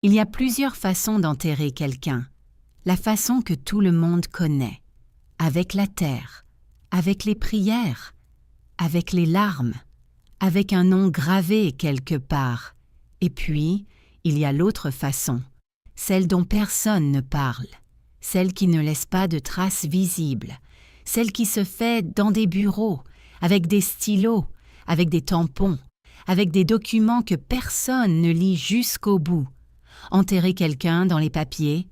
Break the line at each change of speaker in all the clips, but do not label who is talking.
Il y a plusieurs façons d'enterrer quelqu'un. La façon que tout le monde connaît, avec la terre, avec les prières, avec les larmes, avec un nom gravé quelque part. Et puis, il y a l'autre façon, celle dont personne ne parle, celle qui ne laisse pas de traces visibles, celle qui se fait dans des bureaux, avec des stylos, avec des tampons, avec des documents que personne ne lit jusqu'au bout. Enterrer quelqu'un dans les papiers,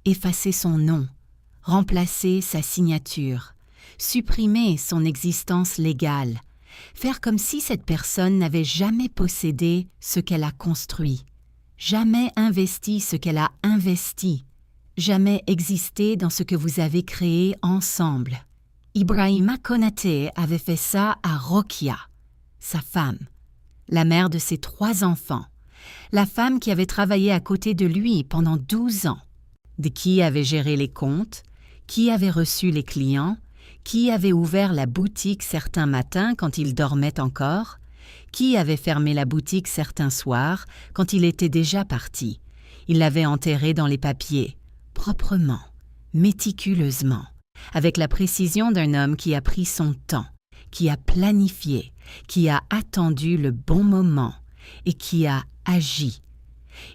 effacer son nom, remplacer sa signature, supprimer son existence légale, faire comme si cette personne n'avait jamais possédé ce qu'elle a construit, jamais investi ce qu'elle a investi, jamais existé dans ce que vous avez créé ensemble. Ibrahima Konaté avait fait ça à Rokia, sa femme, la mère de ses 3 enfants, la femme qui avait travaillé à côté de lui pendant 12 ans, de qui avait géré les comptes, qui avait reçu les clients, qui avait ouvert la boutique certains matins quand il dormait encore, qui avait fermé la boutique certains soirs quand il était déjà parti. Il l'avait enterré dans les papiers, proprement, méticuleusement, avec la précision d'un homme qui a pris son temps, qui a planifié, qui a attendu le bon moment et qui a agi.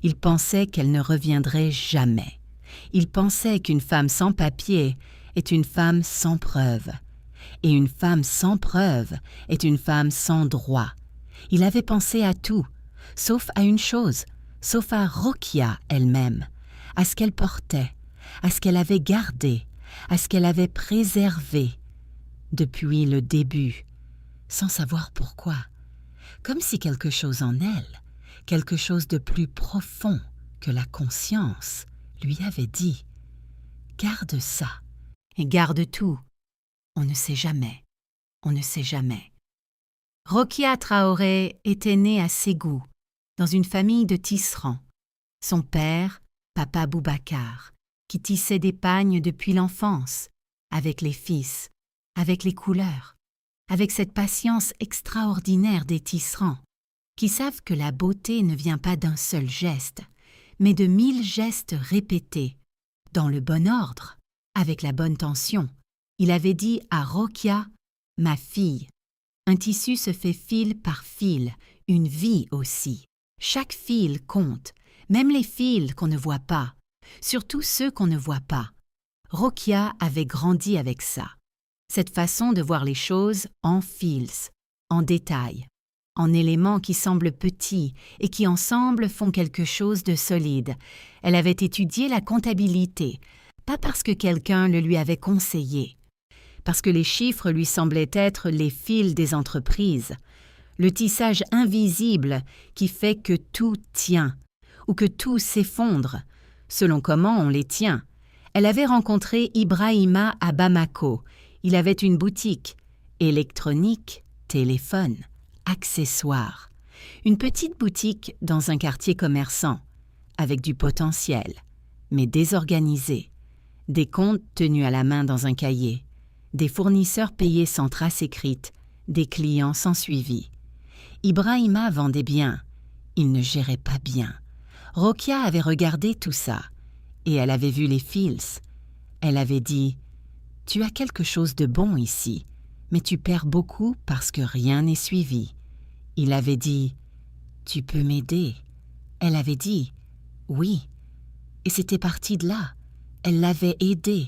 Il pensait qu'elle ne reviendrait jamais. Il pensait qu'une femme sans papier est une femme sans preuve. Et une femme sans preuve est une femme sans droit. Il avait pensé à tout, sauf à une chose, sauf à Rokia elle-même, à ce qu'elle portait, à ce qu'elle avait gardé, à ce qu'elle avait préservé depuis le début, sans savoir pourquoi, comme si quelque chose en elle, quelque chose de plus profond que la conscience, lui avait dit « Garde ça et garde tout, on ne sait jamais, on ne sait jamais ». Rokia Traoré était née à Ségou, dans une famille de tisserands. Son père, Papa Boubacar, qui tissait des pagnes depuis l'enfance, avec les fils, avec les couleurs, avec cette patience extraordinaire des tisserands, qui savent que la beauté ne vient pas d'un seul geste, mais de 1000 gestes répétés, dans le bon ordre, avec la bonne tension. Il avait dit à Rokia, « Ma fille, un tissu se fait fil par fil, une vie aussi. Chaque fil compte, même les fils qu'on ne voit pas, surtout ceux qu'on ne voit pas. » Rokia avait grandi avec ça, cette façon de voir les choses en fils, en détails, en éléments qui semblent petits et qui ensemble font quelque chose de solide. Elle avait étudié la comptabilité, pas parce que quelqu'un le lui avait conseillé, parce que les chiffres lui semblaient être les fils des entreprises, le tissage invisible qui fait que tout tient, ou que tout s'effondre, selon comment on les tient. Elle avait rencontré Ibrahima à Bamako. Il avait une boutique, électronique, téléphone, accessoires. Une petite boutique dans un quartier commerçant, avec du potentiel, mais désorganisé. Des comptes tenus à la main dans un cahier, des fournisseurs payés sans trace écrite, des clients sans suivi. Ibrahima vendait bien, il ne gérait pas bien. Rokia avait regardé tout ça, et elle avait vu les fils. Elle avait dit « Tu as quelque chose de bon ici, mais tu perds beaucoup parce que rien n'est suivi. » Il avait dit « Tu peux m'aider ?» Elle avait dit « Oui. » Et c'était parti de là. Elle l'avait aidé,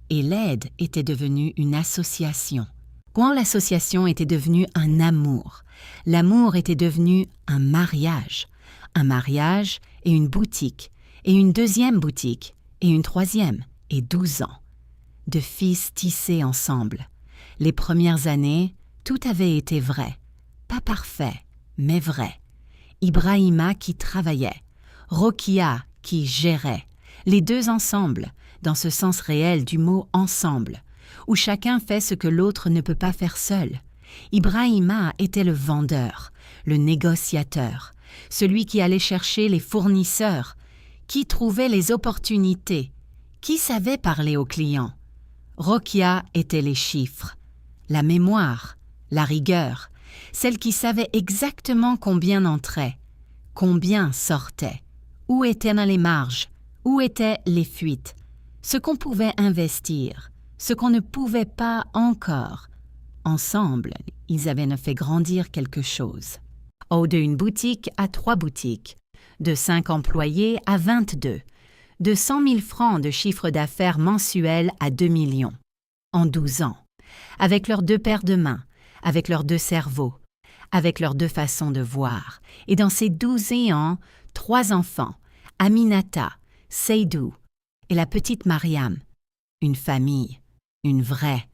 et l'aide était devenue une association. Quand l'association était devenue un amour, l'amour était devenu un mariage et une boutique, et une deuxième boutique, et une troisième, et 12 ans. De fils tissés ensemble. Les premières années, tout avait été vrai. Pas parfait, mais vrai. Ibrahima qui travaillait, Rokia qui gérait, les deux ensemble, dans ce sens réel du mot « ensemble », où chacun fait ce que l'autre ne peut pas faire seul. Ibrahima était le vendeur, le négociateur, celui qui allait chercher les fournisseurs, qui trouvait les opportunités, qui savait parler aux clients. Rokia était les chiffres, la mémoire, la rigueur, celle qui savait exactement combien entrait, combien sortait, Où étaient les marges? Où étaient les fuites? Ce qu'on pouvait investir, ce qu'on ne pouvait pas encore. Ensemble, ils avaient fait grandir quelque chose. De une boutique à 3 boutiques, de 5 employés à 22, de 100 000 francs de chiffre d'affaires mensuel à 2 millions. En 12 ans, avec leurs 2 paires de mains, avec leurs 2 cerveaux, avec leurs 2 façons de voir. Et dans ces 12 ans, 3 enfants, Aminata, Seydou et la petite Mariam. Une famille, une vraie,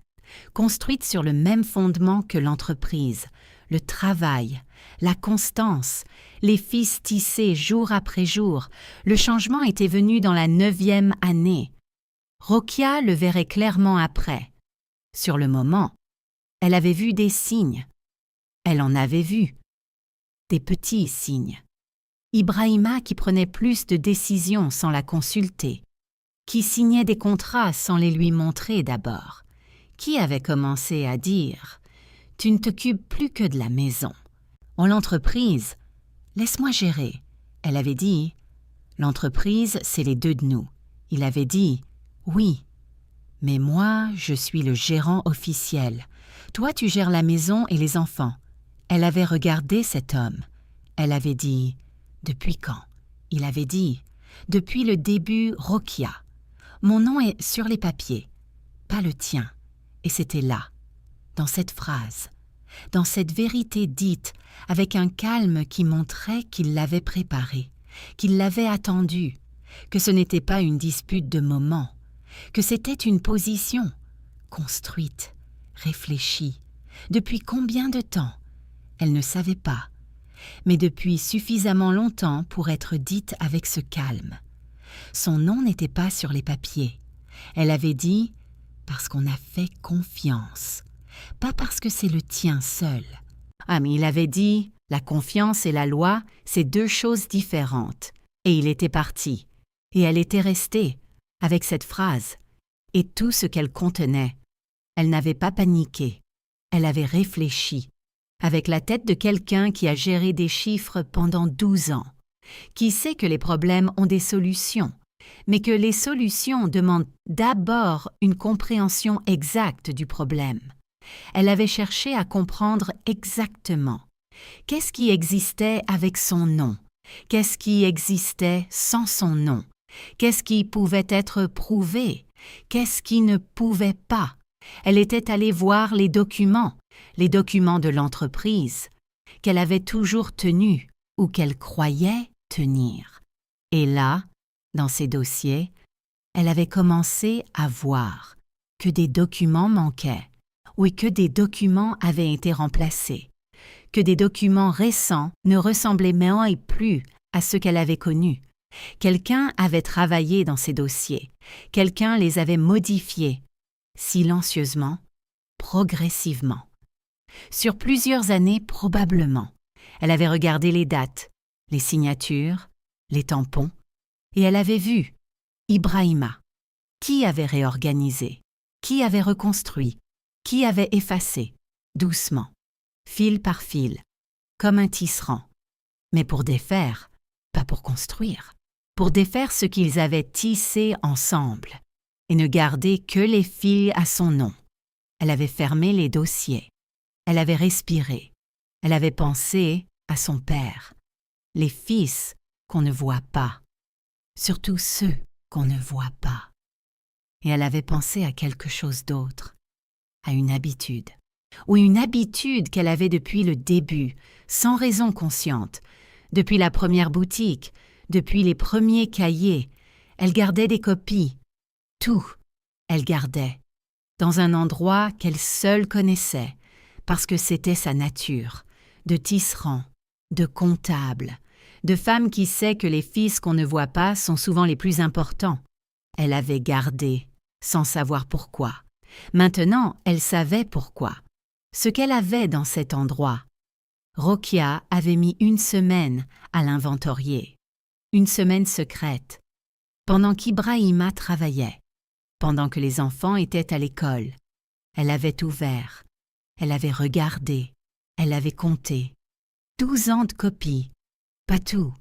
construite sur le même fondement que l'entreprise, le travail, la constance, les fils tissés jour après jour. Le changement était venu dans la 9e année. Rokia le verrait clairement après. Sur le moment, elle avait vu des signes. Elle en avait vu. Des petits signes. Ibrahima qui prenait plus de décisions sans la consulter, qui signait des contrats sans les lui montrer d'abord, qui avait commencé à dire « Tu ne t'occupes plus que de la maison. L'entreprise, laisse-moi gérer. » Elle avait dit « L'entreprise, c'est les 2 de nous. » Il avait dit « Oui, mais moi, je suis le gérant officiel. Toi, tu gères la maison et les enfants. » Elle avait regardé cet homme. Elle avait dit « Depuis quand ?» Il avait dit « Depuis le début, Rokia. Mon nom est sur les papiers, pas le tien. » Et c'était là, dans cette phrase, dans cette vérité dite avec un calme qui montrait qu'il l'avait préparé, qu'il l'avait attendu, que ce n'était pas une dispute de moment, que c'était une position construite, réfléchie. Depuis combien de temps? Elle ne savait pas, mais depuis suffisamment longtemps pour être dite avec ce calme. Son nom n'était pas sur les papiers. Elle avait dit « parce qu'on a fait confiance », pas parce que c'est le tien seul. Mais il avait dit « la confiance et la loi, c'est 2 choses différentes ». Et il était parti. Et elle était restée, avec cette phrase, et tout ce qu'elle contenait. Elle n'avait pas paniqué. Elle avait réfléchi, avec la tête de quelqu'un qui a géré des chiffres pendant 12 ans, qui sait que les problèmes ont des solutions, mais que les solutions demandent d'abord une compréhension exacte du problème. Elle avait cherché à comprendre exactement qu'est-ce qui existait avec son nom, qu'est-ce qui existait sans son nom, qu'est-ce qui pouvait être prouvé, qu'est-ce qui ne pouvait pas. Elle était allée voir les documents de l'entreprise, qu'elle avait toujours tenus ou qu'elle croyait tenir. Et là, dans ces dossiers, elle avait commencé à voir que des documents manquaient, ou que des documents avaient été remplacés, que des documents récents ne ressemblaient même plus à ceux qu'elle avait connus. Quelqu'un avait travaillé dans ces dossiers, quelqu'un les avait modifiés, silencieusement, progressivement. Sur plusieurs années probablement, elle avait regardé les dates, les signatures, les tampons, et elle avait vu Ibrahima. Qui avait réorganisé? Qui avait reconstruit? Qui avait effacé? Doucement, fil par fil, comme un tisserand. Mais pour défaire, pas pour construire. Pour défaire ce qu'ils avaient tissé ensemble, et ne garder que les fils à son nom. Elle avait fermé les dossiers. Elle avait respiré. Elle avait pensé à son père. Les fils qu'on ne voit pas. Surtout ceux qu'on ne voit pas. Et elle avait pensé à quelque chose d'autre. À une habitude. Ou une habitude qu'elle avait depuis le début, sans raison consciente. Depuis la première boutique, depuis les premiers cahiers. Elle gardait des copies. Tout, elle gardait. Dans un endroit qu'elle seule connaissait, parce que c'était sa nature, de tisserand, de comptable, de femme qui sait que les fils qu'on ne voit pas sont souvent les plus importants. Elle avait gardé, sans savoir pourquoi. Maintenant, elle savait pourquoi. Ce qu'elle avait dans cet endroit. Rokia avait mis 1 semaine à l'inventorier. 1 semaine secrète, pendant qu'Ibrahima travaillait, pendant que les enfants étaient à l'école. Elle avait ouvert, elle avait regardé, elle avait compté. 12 ans de copies, pas tout,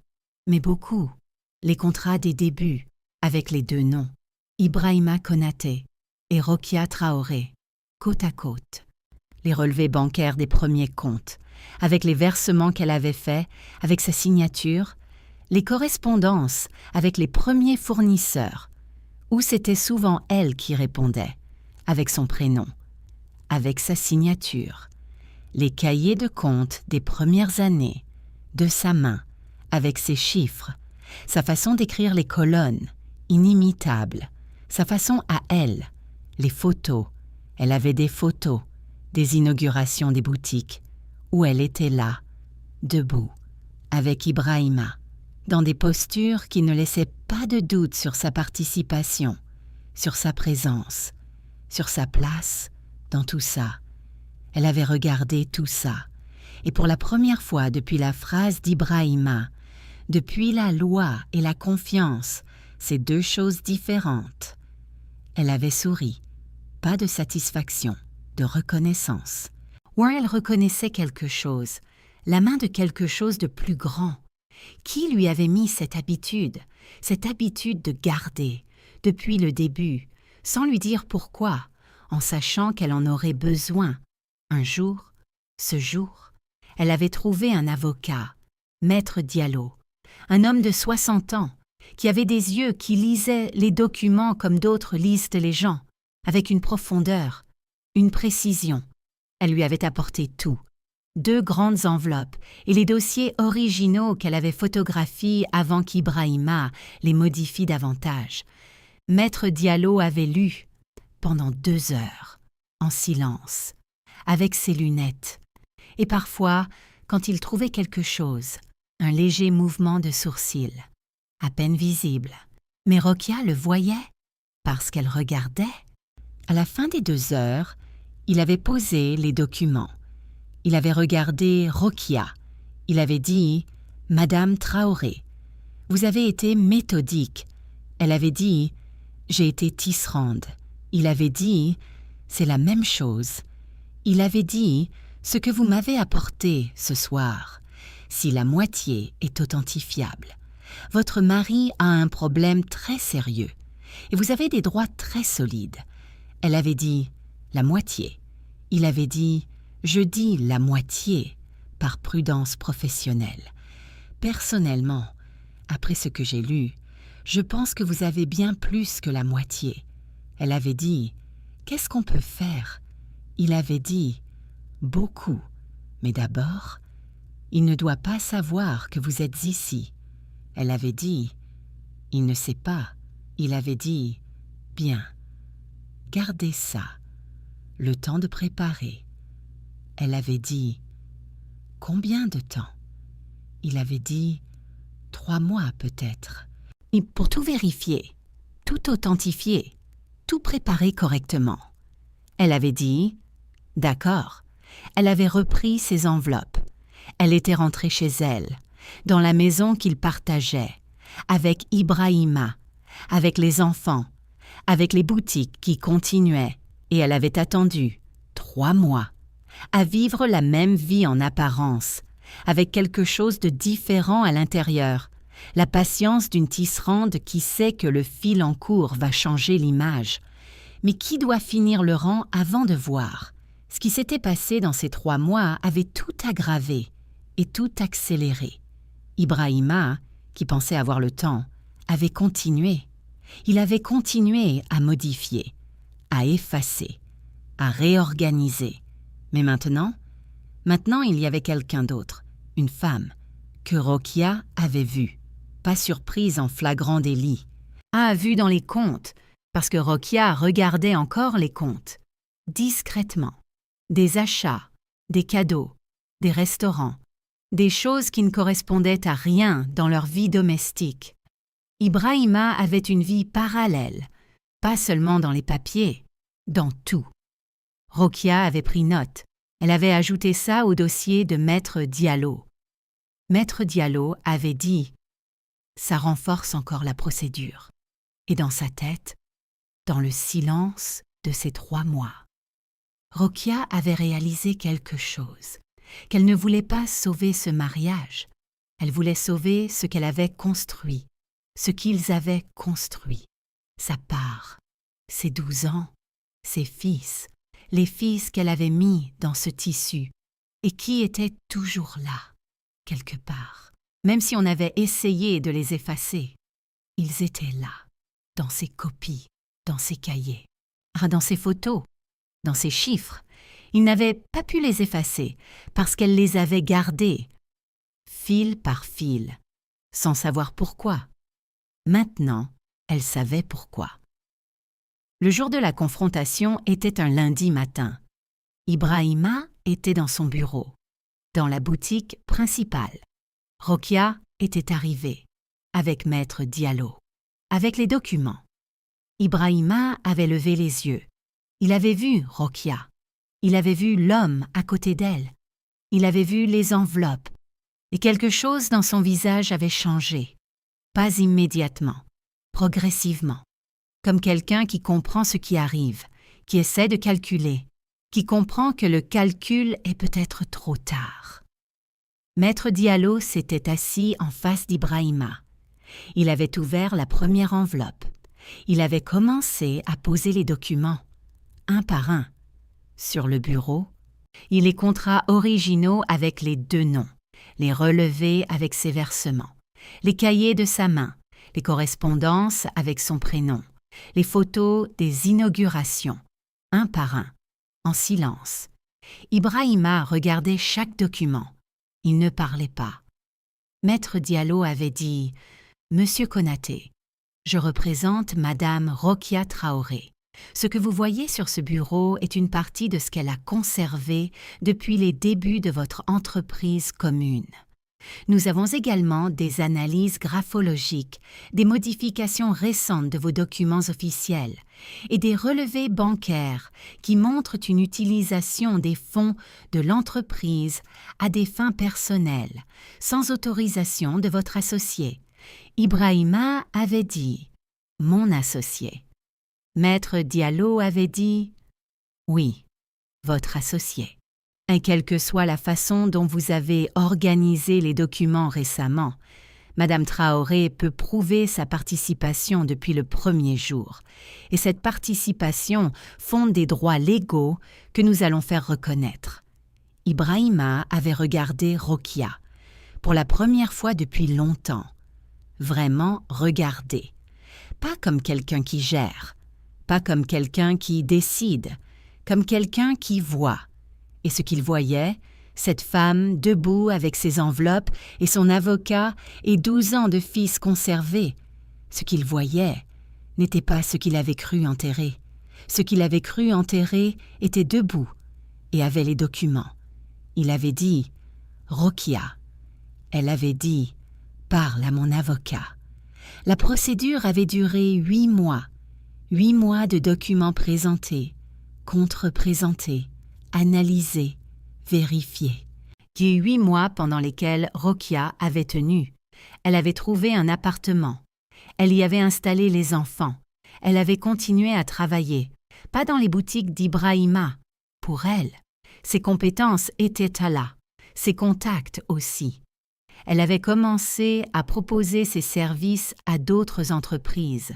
mais beaucoup. les contrats des débuts avec les deux noms, Ibrahima Konaté et Rokia Traoré, côte à côte. Les relevés bancaires des premiers comptes, avec les versements qu'elle avait faits, avec sa signature, les correspondances avec les premiers fournisseurs, où c'était souvent elle qui répondait, avec son prénom, avec sa signature, les cahiers de compte des premières années, de sa main, avec ses chiffres, sa façon d'écrire les colonnes, inimitable, sa façon à elle, les photos, elle avait des photos, des inaugurations des boutiques, où elle était là, debout, avec Ibrahima, dans des postures qui ne laissaient pas de doute sur sa participation, sur sa présence, sur sa place dans tout ça. Elle avait regardé tout ça, et pour la première fois depuis la phrase d'Ibrahima, depuis la loi et la confiance, ces deux choses différentes, elle avait souri, pas de satisfaction, de reconnaissance. Ou elle reconnaissait quelque chose, la main de quelque chose de plus grand. Qui lui avait mis cette habitude de garder, depuis le début, sans lui dire pourquoi, en sachant qu'elle en aurait besoin. Un jour, ce jour, elle avait trouvé un avocat, Maître Diallo, un homme de 60 ans, qui avait des yeux qui lisaient les documents comme d'autres lisent les gens, avec une profondeur, une précision. Elle lui avait apporté tout. 2 grandes enveloppes et les dossiers originaux qu'elle avait photographiés avant qu'Ibrahima les modifie davantage. Maître Diallo avait lu, pendant 2 heures, en silence, avec ses lunettes, et parfois, quand il trouvait quelque chose, un léger mouvement de sourcil, à peine visible. Mais Rokia le voyait, parce qu'elle regardait. À la fin des 2 heures, il avait posé les documents. Il avait regardé Rokia. Il avait dit « Madame Traoré, vous avez été méthodique. » Elle avait dit « J'ai été tisserande. » Il avait dit « C'est la même chose. » Il avait dit « Ce que vous m'avez apporté ce soir, si la moitié est authentifiable. Votre mari a un problème très sérieux et vous avez des droits très solides. » Elle avait dit « La moitié. » Il avait dit « Je dis la moitié par prudence professionnelle. Personnellement, après ce que j'ai lu, je pense que vous avez bien plus que la moitié. » Elle avait dit « Qu'est-ce qu'on peut faire ?» Il avait dit « Beaucoup, mais d'abord, il ne doit pas savoir que vous êtes ici. » Elle avait dit « Il ne sait pas. » Il avait dit « Bien, gardez ça, le temps de préparer. » Elle avait dit « Combien de temps ?» Il avait dit « 3 mois peut-être. » Et pour tout vérifier, tout authentifier, tout préparer correctement. Elle avait dit « D'accord. » Elle avait repris ses enveloppes. Elle était rentrée chez elle, dans la maison qu'ils partageaient, avec Ibrahima, avec les enfants, avec les boutiques qui continuaient, et elle avait attendu 3 mois à vivre la même vie en apparence, avec quelque chose de différent à l'intérieur, la patience d'une tisserande qui sait que le fil en cours va changer l'image, mais qui doit finir le rang avant de voir. Ce qui s'était passé dans ces 3 mois avait tout aggravé et tout accéléré. Ibrahima, qui pensait avoir le temps, avait continué. Il avait continué à modifier, à effacer, à réorganiser. Mais maintenant il y avait quelqu'un d'autre, une femme, que Rokia avait vue, pas surprise en flagrant délit, a vu dans les comptes, parce que Rokia regardait encore les comptes, discrètement, des achats, des cadeaux, des restaurants, des choses qui ne correspondaient à rien dans leur vie domestique. Ibrahima avait une vie parallèle, pas seulement dans les papiers, dans tout. Rokia avait pris note. Elle avait ajouté ça au dossier de Maître Diallo. Maître Diallo avait dit « Ça renforce encore la procédure. » Et dans sa tête, dans le silence de ces 3 mois, Rokia avait réalisé quelque chose, qu'elle ne voulait pas sauver ce mariage. Elle voulait sauver ce qu'elle avait construit, ce qu'ils avaient construit, sa part, ses 12 ans, ses fils, les fils qu'elle avait mis dans ce tissu et qui étaient toujours là, quelque part. Même si on avait essayé de les effacer, ils étaient là, dans ses copies, dans ses cahiers, dans ses photos, dans ses chiffres. Il n'avait pas pu les effacer parce qu'elle les avait gardés, fil par fil, sans savoir pourquoi. Maintenant, elle savait pourquoi. Le jour de la confrontation était un lundi matin. Ibrahima était dans son bureau, dans la boutique principale. Rokia était arrivée, avec Maître Diallo, avec les documents. Ibrahima avait levé les yeux. Il avait vu Rokia. Il avait vu l'homme à côté d'elle. Il avait vu les enveloppes. Et quelque chose dans son visage avait changé. Pas immédiatement, progressivement. Comme quelqu'un qui comprend ce qui arrive, qui essaie de calculer, qui comprend que le calcul est peut-être trop tard. Maître Diallo s'était assis en face d'Ibrahima. Il avait ouvert la première enveloppe. Il avait commencé à poser les documents, un par un. Sur le bureau, les contrats originaux avec les 2 noms, les relevés avec ses versements, les cahiers de sa main, les correspondances avec son prénom, les photos des inaugurations, un par un, en silence. Ibrahima regardait chaque document. Il ne parlait pas. Maître Diallo avait dit « Monsieur Konaté, je représente Madame Rokia Traoré. Ce que vous voyez sur ce bureau est une partie de ce qu'elle a conservé depuis les débuts de votre entreprise commune. Nous avons également des analyses graphologiques, des modifications récentes de vos documents officiels et des relevés bancaires qui montrent une utilisation des fonds de l'entreprise à des fins personnelles, sans autorisation de votre associé. Ibrahima avait dit « mon associé ». Maître Diallo avait dit « oui, votre associé ». Et quelle que soit la façon dont vous avez organisé les documents récemment, Madame Traoré peut prouver sa participation depuis le premier jour. Et cette participation fonde des droits légaux que nous allons faire reconnaître. Ibrahima avait regardé Rokia, pour la première fois depuis longtemps. Vraiment regardé. Pas comme quelqu'un qui gère, pas comme quelqu'un qui décide, comme quelqu'un qui voit. Et ce qu'il voyait, cette femme debout avec ses enveloppes et son avocat et 12 ans de fils conservés, ce qu'il voyait n'était pas ce qu'il avait cru enterrer. Ce qu'il avait cru enterrer était debout et avait les documents. Il avait dit « Rokia ». Elle avait dit « Parle à mon avocat ». La procédure avait duré 8 mois. 8 mois de documents présentés, contre-présentés, analysés, vérifiés. 8 mois pendant lesquels Rokia avait tenu. Elle avait trouvé un appartement. Elle y avait installé les enfants. Elle avait continué à travailler. Pas dans les boutiques d'Ibrahima. Pour elle, ses compétences étaient là. Ses contacts aussi. Elle avait commencé à proposer ses services à d'autres entreprises.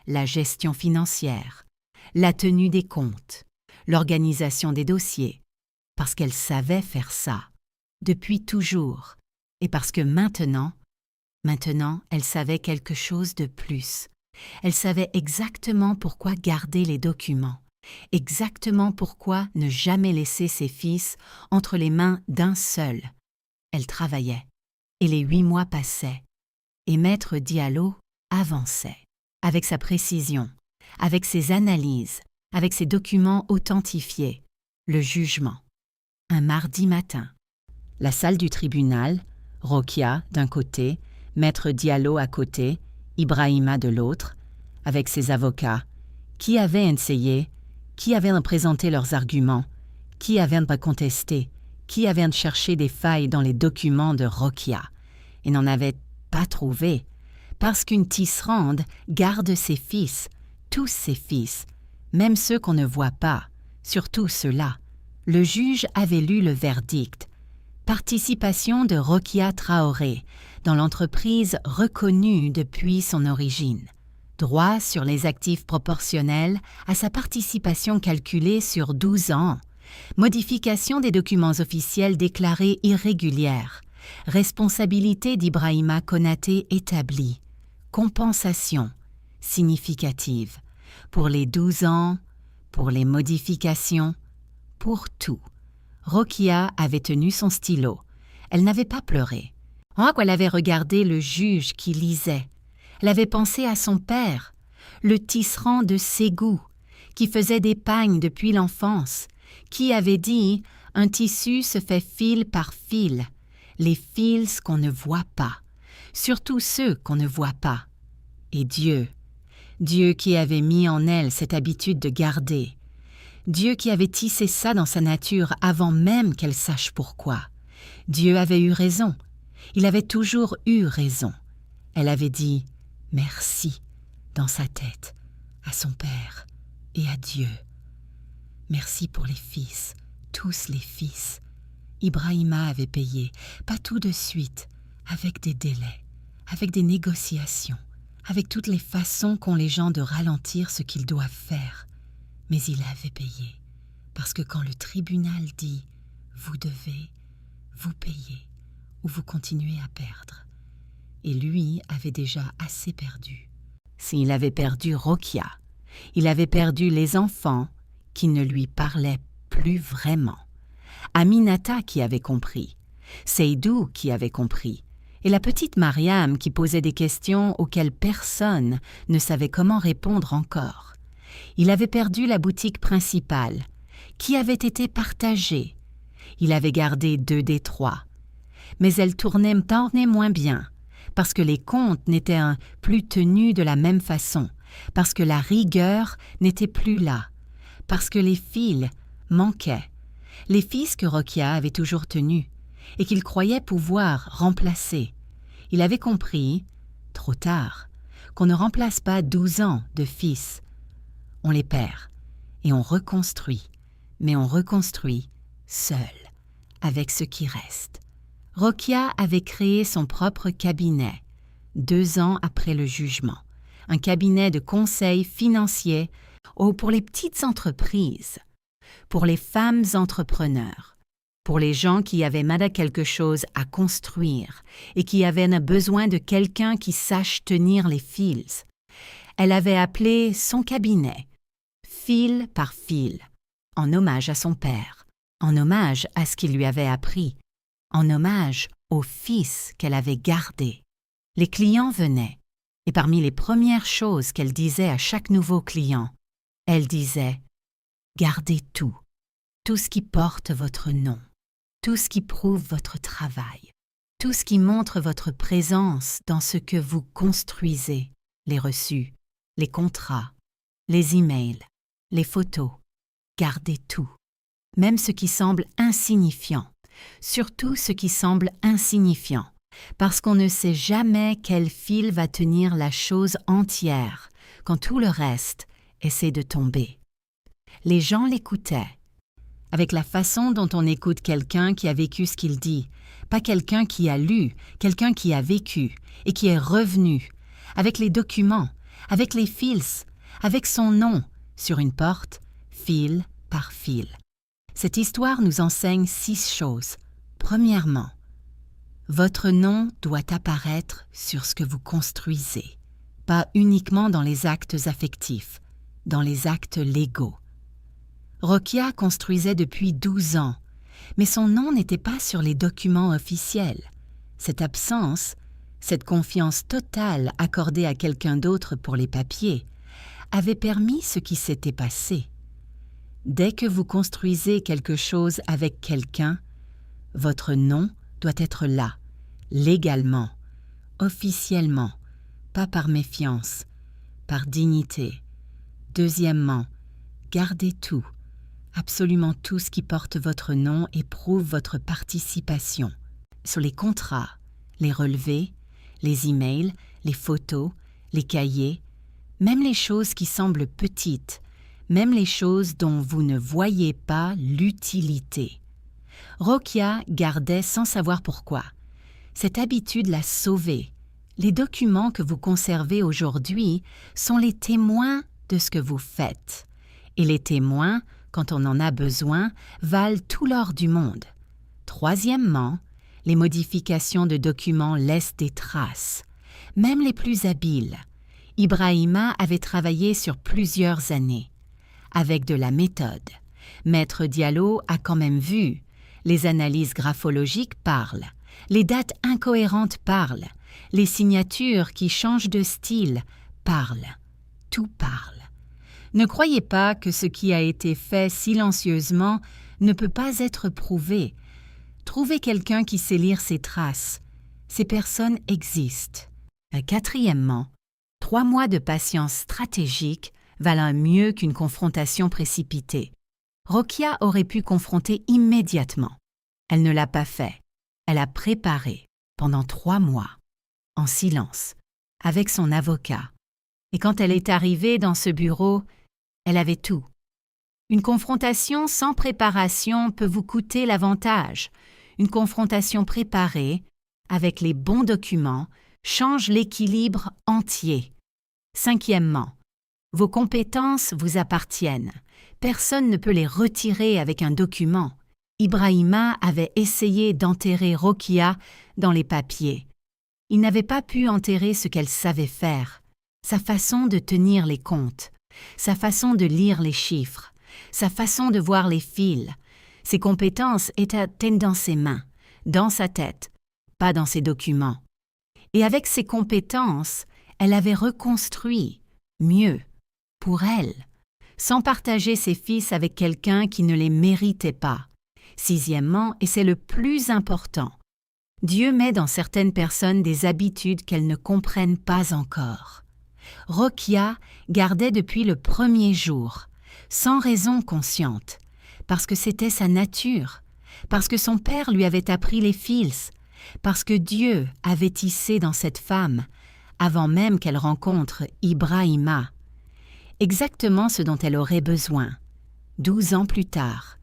La gestion financière, la tenue des comptes, l'organisation des dossiers, parce qu'elle savait faire ça, depuis toujours, et parce que maintenant, elle savait quelque chose de plus. Elle savait exactement pourquoi garder les documents, exactement pourquoi ne jamais laisser ses fils entre les mains d'un seul. Elle travaillait, et les 8 mois passaient, et Maître Diallo avançait, avec sa précision, avec ses analyses, avec ses documents authentifiés, le jugement. Un mardi matin. La salle du tribunal, Rokia d'un côté, Maître Diallo à côté, Ibrahima de l'autre, avec ses avocats, qui avaient essayé, qui avaient présenté leurs arguments, qui avaient contesté, qui avaient cherché des failles dans les documents de Rokia, et n'en avaient pas trouvé, parce qu'une tisserande garde ses fils, tous ses fils, même ceux qu'on ne voit pas, surtout ceux-là. Le juge avait lu le verdict. Participation de Rokia Traoré dans l'entreprise reconnue depuis son origine. Droit sur les actifs proportionnels à sa participation calculée sur 12 ans. Modification des documents officiels déclarés irrégulières. Responsabilité d'Ibrahima Konaté établie. Compensation significative. Pour les 12 ans, pour les modifications, pour tout. Rokia avait tenu son stylo. Elle n'avait pas pleuré. Elle avait regardé le juge qui lisait. Elle avait pensé à son père, le tisserand de Ségou, qui faisait des pagnes depuis l'enfance, qui avait dit « un tissu se fait fil par fil, les fils qu'on ne voit pas, surtout ceux qu'on ne voit pas. » Et Dieu qui avait mis en elle cette habitude de garder, Dieu qui avait tissé ça dans sa nature avant même qu'elle sache pourquoi. Dieu avait eu raison, il avait toujours eu raison. Elle avait dit « merci » dans sa tête, à son père et à Dieu. Merci pour les fils, tous les fils. Ibrahima avait payé, pas tout de suite, avec des délais, avec des négociations, avec toutes les façons qu'ont les gens de ralentir ce qu'ils doivent faire. Mais il avait payé, parce que quand le tribunal dit « vous devez », vous payez ou vous continuez à perdre. Et lui avait déjà assez perdu. S'il avait perdu Rokia, il avait perdu les enfants qui ne lui parlaient plus vraiment. Aminata qui avait compris, Seydou qui avait compris, et la petite Mariam qui posait des questions auxquelles personne ne savait comment répondre encore. Il avait perdu la boutique principale, qui avait été partagée. Il avait gardé 2 des 3. Mais elle tournait moins bien, parce que les comptes n'étaient plus tenus de la même façon, parce que la rigueur n'était plus là, parce que les fils manquaient, les fils que Rokia avait toujours tenus, et qu'il croyait pouvoir remplacer. Il avait compris, trop tard, qu'on ne remplace pas 12 ans de fils. On les perd, et on reconstruit, mais on reconstruit seul, avec ce qui reste. Rokia avait créé son propre cabinet, 2 ans après le jugement, un cabinet de conseil financier pour les petites entreprises, pour les femmes entrepreneurs, pour les gens qui avaient mal quelque chose à construire et qui avaient besoin de quelqu'un qui sache tenir les fils. Elle avait appelé son cabinet « Fil par fil », en hommage à son père, en hommage à ce qu'il lui avait appris, en hommage au fils qu'elle avait gardé. Les clients venaient, et parmi les premières choses qu'elle disait à chaque nouveau client, elle disait « Gardez tout, tout ce qui porte votre nom, tout ce qui prouve votre travail, tout ce qui montre votre présence dans ce que vous construisez, les reçus, les contrats, les emails, les photos. Gardez tout, même ce qui semble insignifiant, surtout ce qui semble insignifiant, parce qu'on ne sait jamais quel fil va tenir la chose entière quand tout le reste essaie de tomber. Les gens l'écoutaient, avec la façon dont on écoute quelqu'un qui a vécu ce qu'il dit, pas quelqu'un qui a lu, quelqu'un qui a vécu et qui est revenu, avec les documents, avec les fils, avec son nom, sur une porte, fil par fil. Cette histoire nous enseigne 6 choses. Premièrement, votre nom doit apparaître sur ce que vous construisez, pas uniquement dans les actes affectifs, dans les actes légaux. Rokia construisait depuis 12 ans, mais son nom n'était pas sur les documents officiels. Cette absence, cette confiance totale accordée à quelqu'un d'autre pour les papiers, avait permis ce qui s'était passé. Dès que vous construisez quelque chose avec quelqu'un, votre nom doit être là, légalement, officiellement, pas par méfiance, par dignité. Deuxièmement, gardez tout, absolument tout ce qui porte votre nom et prouve votre participation. Sur les contrats, les relevés, les emails, les photos, les cahiers, même les choses qui semblent petites, même les choses dont vous ne voyez pas l'utilité. Rokia gardait sans savoir pourquoi. Cette habitude l'a sauvé. Les documents que vous conservez aujourd'hui sont les témoins de ce que vous faites. Et les témoins, quand on en a besoin, valent tout l'or du monde. Troisièmement, les modifications de documents laissent des traces, même les plus habiles. Ibrahima avait travaillé sur plusieurs années, avec de la méthode. Maître Diallo a quand même vu. Les analyses graphologiques parlent, les dates incohérentes parlent, les signatures qui changent de style parlent. Tout parle. Ne croyez pas que ce qui a été fait silencieusement ne peut pas être prouvé. Trouvez quelqu'un qui sait lire ces traces. Ces personnes existent. Quatrièmement, 3 mois de patience stratégique valent mieux qu'une confrontation précipitée. Rokia aurait pu confronter immédiatement. Elle ne l'a pas fait. Elle a préparé pendant 3 mois, en silence, avec son avocat. Et quand elle est arrivée dans ce bureau, elle avait tout. Une confrontation sans préparation peut vous coûter l'avantage. Une confrontation préparée, avec les bons documents, change l'équilibre entier. Cinquièmement, vos compétences vous appartiennent. Personne ne peut les retirer avec un document. Ibrahima avait essayé d'enterrer Rokia dans les papiers. Il n'avait pas pu enterrer ce qu'elle savait faire, sa façon de tenir les comptes, sa façon de lire les chiffres, sa façon de voir les fils. Ses compétences étaient dans ses mains, dans sa tête, pas dans ses documents. Et avec ses compétences, elle avait reconstruit, mieux, pour elle, sans partager ses fils avec quelqu'un qui ne les méritait pas. Sixièmement, et c'est le plus important, Dieu met dans certaines personnes des habitudes qu'elles ne comprennent pas encore. Rokia gardait depuis le premier jour, sans raison consciente, parce que c'était sa nature, parce que son père lui avait appris les fils, parce que Dieu avait tissé dans cette femme, avant même qu'elle rencontre Ibrahima, exactement ce dont elle aurait besoin, 12 ans plus tard.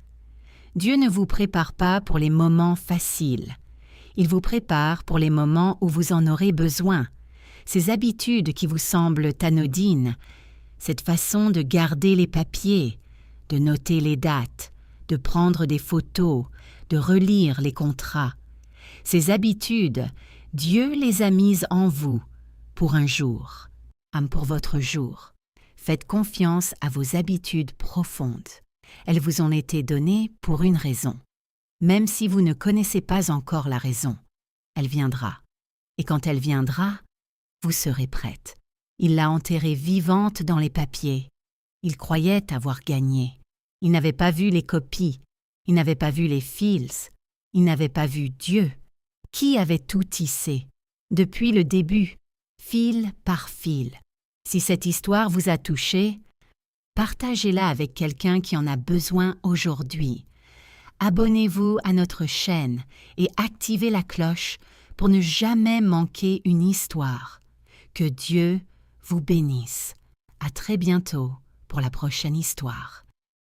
Dieu ne vous prépare pas pour les moments faciles. Il vous prépare pour les moments où vous en aurez besoin. Ces habitudes qui vous semblent anodines, cette façon de garder les papiers, de noter les dates, de prendre des photos, de relire les contrats. Ces habitudes, Dieu les a mises en vous pour un jour, pour votre jour. Faites confiance à vos habitudes profondes. Elles vous ont été données pour une raison. Même si vous ne connaissez pas encore la raison, elle viendra. Et quand elle viendra, vous serez prête. Il l'a enterrée vivante dans les papiers. Il croyait avoir gagné. Il n'avait pas vu les copies. Il n'avait pas vu les fils. Il n'avait pas vu Dieu. Qui avait tout tissé, depuis le début, fil par fil. Si cette histoire vous a touché, partagez-la avec quelqu'un qui en a besoin aujourd'hui. Abonnez-vous à notre chaîne et activez la cloche pour ne jamais manquer une histoire. Que Dieu vous bénisse. À très bientôt pour la prochaine histoire.